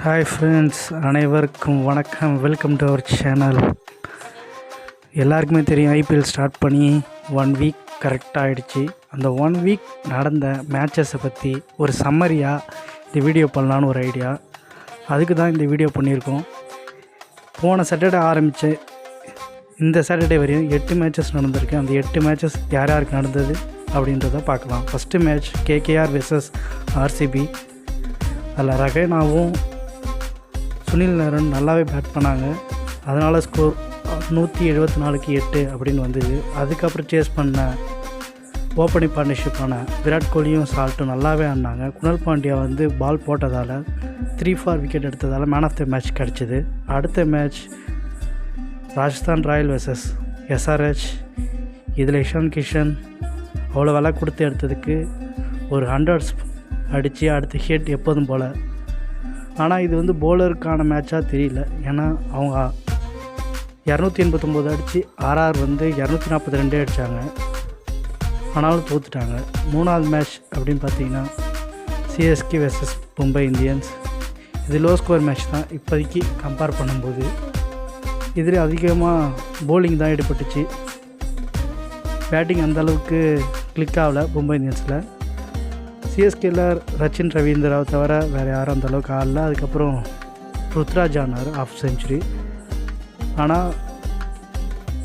Hi friends, அனைவருக்கும் வணக்கம். Welcome to our channel. எல்லாருக்குமே தெரியும், ஐபிஎல் ஸ்டார்ட் பண்ணி 1 வீக் கரெக்டாக ஆகிடுச்சு. அந்த 1 வீக் நடந்த மேட்சஸை பற்றி ஒரு சம்மரியாக இந்த வீடியோ பண்ணலான்னு ஒரு ஐடியா. அதுக்கு தான் இந்த வீடியோ பண்ணியிருக்கோம். போன சாட்டர்டே ஆரம்பித்து இந்த சாட்டர்டே வரையும் 8 மேட்சஸ் நடந்திருக்கு. அந்த 8 மேட்சஸ் யார் யாருக்கு நடந்தது அப்படின்றத பார்க்கலாம். First match KKR versus RCB. அதில் ரகைனாவும் சுனில் நரன் நல்லாவே பேட் பண்ணாங்க. அதனால் ஸ்கோர் 174க்கு 8 அப்படின்னு வந்தது. அதுக்கப்புறம் சேஸ் பண்ண ஓப்பனிங் பார்ட்னர்ஷிப்பான விராட் கோலியும் சால்ட்டும் நல்லாவே ஆடினாங்க. குணல் பாண்டியா பால் போட்டதால் 3-4 விக்கெட் எடுத்ததால் மேன் ஆஃப் த மேட்ச் கிடச்சிது. அடுத்த match Rajasthan Royal versus SRH. இதில் இஷான் கிஷன் அவ்வளோ விலை கொடுத்து எடுத்ததுக்கு ஒரு 100 அடித்து அடுத்த ஹிட் எப்போதும் போல். ஆனால் இது போலருக்கான மேட்சாக தெரியல. ஏன்னா அவங்க 289 அடித்து ஆர்ஆர் 242 அடித்தாங்க. ஆனாலும் தோற்றுட்டாங்க. மூணாவது மேட்ச் அப்படின்னு பார்த்தீங்கன்னா சிஎஸ்கே வெர்சஸ் மும்பை இந்தியன்ஸ். இது லோ ஸ்கோர் மேட்ச் தான் இப்போதைக்கு கம்பேர் பண்ணும்போது. இதில் அதிகமாக போலிங் தான் ஈடுபட்டுச்சு. பேட்டிங் அந்தளவுக்கு கிளிக் ஆகலை மும்பை இந்தியன்ஸில். சிஎஸ்கேல ரச்சின் ரவீந்திராவை தவிர வேறு யாரும் அந்தளவுக்கு ஆடல. அதுக்கப்புறம் ருத்ராஜ் ஆனார் ½ செஞ்சுரி. ஆனால்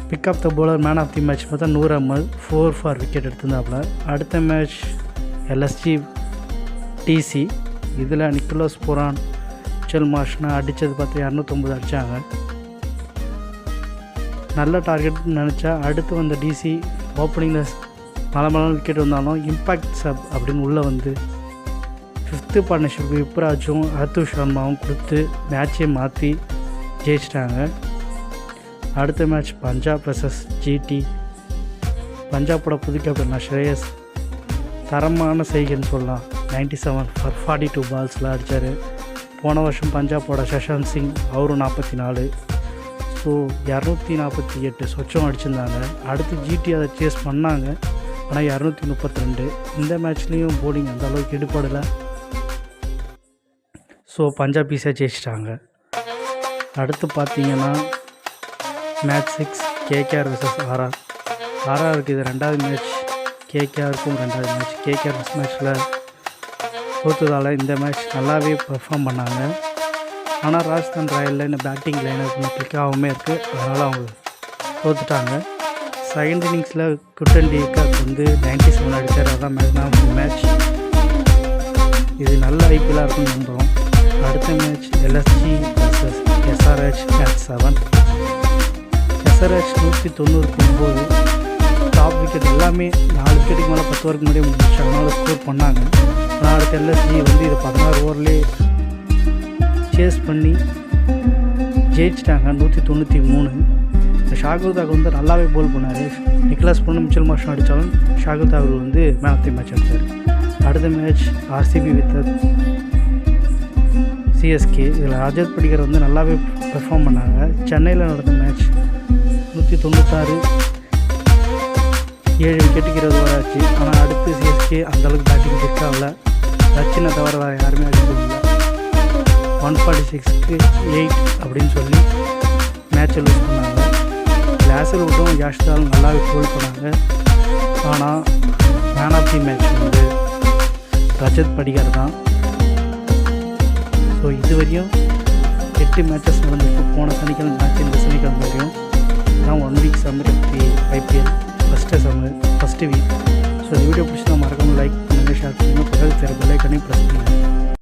pick of the bowler man of the match பார்த்தா நூர் அஹ்மத் 4 விக்கெட் எடுத்திருந்தாப்புல. அடுத்த மேட்ச் எல்எஸ்ஜி டிசி. இதில் நிக்கோலஸ் புரான் மிச்சல் மார்ஷ்னா அடித்தது பார்த்து 209 அடித்தாங்க. நல்ல டார்கெட்னு நினச்சா அடுத்து வந்த டிசி ஓப்பனிங்கில் மலை விக்கெட் வந்தாலும் இம்பேக்ட் சப் அப்படின்னு உள்ளே 5th பார்ட்னர்ஷிப் யுப்ராஜும் அத்துஷ் சர்மாவும் கொடுத்து மேட்சை மாற்றி ஜெயிச்சிட்டாங்க. அடுத்த மேட்ச் பஞ்சாப் வெர்சஸ் ஜிடி. பஞ்சாப்போட புது கேப்டன் ஸ்ரேயஸ் தரமான செய்கைன்னு சொல்லலாம். 97 for 42 பால்ஸில் அடித்தார். போன வருஷம் பஞ்சாப்போட சஷாந்த் சிங் அவரும் 44. ஸோ 248 சொச்சம் அடிச்சிருந்தாங்க. அடுத்து ஜிடி அதை சேஸ் பண்ணாங்க. ஆனால் 232. இந்த மேட்ச்லேயும் போலிங் அந்த அளவுக்கு ஈடுபடலை. ஸோ பஞ்சாப் ஈஸியாக ஜெயிச்சிட்டாங்க. அடுத்து பார்த்தீங்கன்னா மேட்ச் 6 கேகேஆர் வெர்சஸ் ஆர்ஆர். ஆர்ஆருக்கு இது 2வது மேட்ச், கேகேஆருக்கும் 2வது மேட்ச். கேகேஆர் ஃபஸ்ட் மேட்ச்சில் தோற்றதால் இந்த மேட்ச் நல்லாவே பெர்ஃபார்ம் பண்ணாங்க. ஆனால் ராஜஸ்தான் ராயலில் இந்த பேட்டிங் லைனப் கிளிக்காகவுமே இருக்குது. அதனால் அவங்க தோற்றுட்டாங்க. செகண்ட் இன்னிங்ஸில் குட்டன் டிகாக் 97 அடித்தார். அதான் மேன் ஆஃப் தி மேட்ச். இது நல்ல ஐபிஎல்லாக இருக்குன்னு நம்புகிறோம். அடுத்த match LSG versus SRH match 7. SRH 199 top wicket எல்லாமே 4 விக்கெட்டுக்கு மேலே 10 ஓவருக்கு முன்னாடியே முடிச்சு. அதனால் ஸ்கோர் பண்ணாங்க. ஆனால் அடுத்த எல்எஸ்ஜி இது 16 ஓவர்லேயே சேஸ் பண்ணி ஜெயிச்சிட்டாங்க 193. ஷாகுல் தாக்கூர் நல்லாவே போல் பண்ணார். நிக்கோலஸ் புரான் மிச்சல் மார்ஷ் அடித்தாலும் Shardul Thakur man of the match அடித்தார். அடுத்த மேட்ச் ஆர்சிபி வித் சிஎஸ்கே. இதில் ரஜத் படிகர் நல்லாவே பெர்ஃபார்ம் பண்ணாங்க. சென்னையில் நடந்த மேட்ச் 196 7 விக்கெட்டுக்கு 20 ஓவர் ஆச்சு. ஆனால் அடுத்து சிஎஸ்கே அந்தளவுக்கு பேட்டிங் கிளிக் ஆகலை. ரச்சினை தவிர வேறு யாருமே அடிக்கல. 146க்கு 8 அப்படின்னு சொல்லி மேட்சை லூஸ் பண்ணாங்க. கிளாஸில் விட்டும் யாஷ்தால் நல்லாவே கோல் பண்ணாங்க. ஆனால் man of the match Rajat Patidar தான். ஸோ இதுவரையும் 8 மேட்சஸ் நடந்திருக்கு. போன சனிக்கிழமை மேட்ச் இந்த சனிக்கிழமை வரையும் தான் 1 week summer IPL first week. So இந்த வீடியோ பிடிச்சி மறக்காமல் லைக் பண்ணுங்கள், ஷேர் பண்ணுங்கள், பக்கத்தில் பெல் ஐக்கானையும் ப்ரெஸ் பண்ணுங்கள்.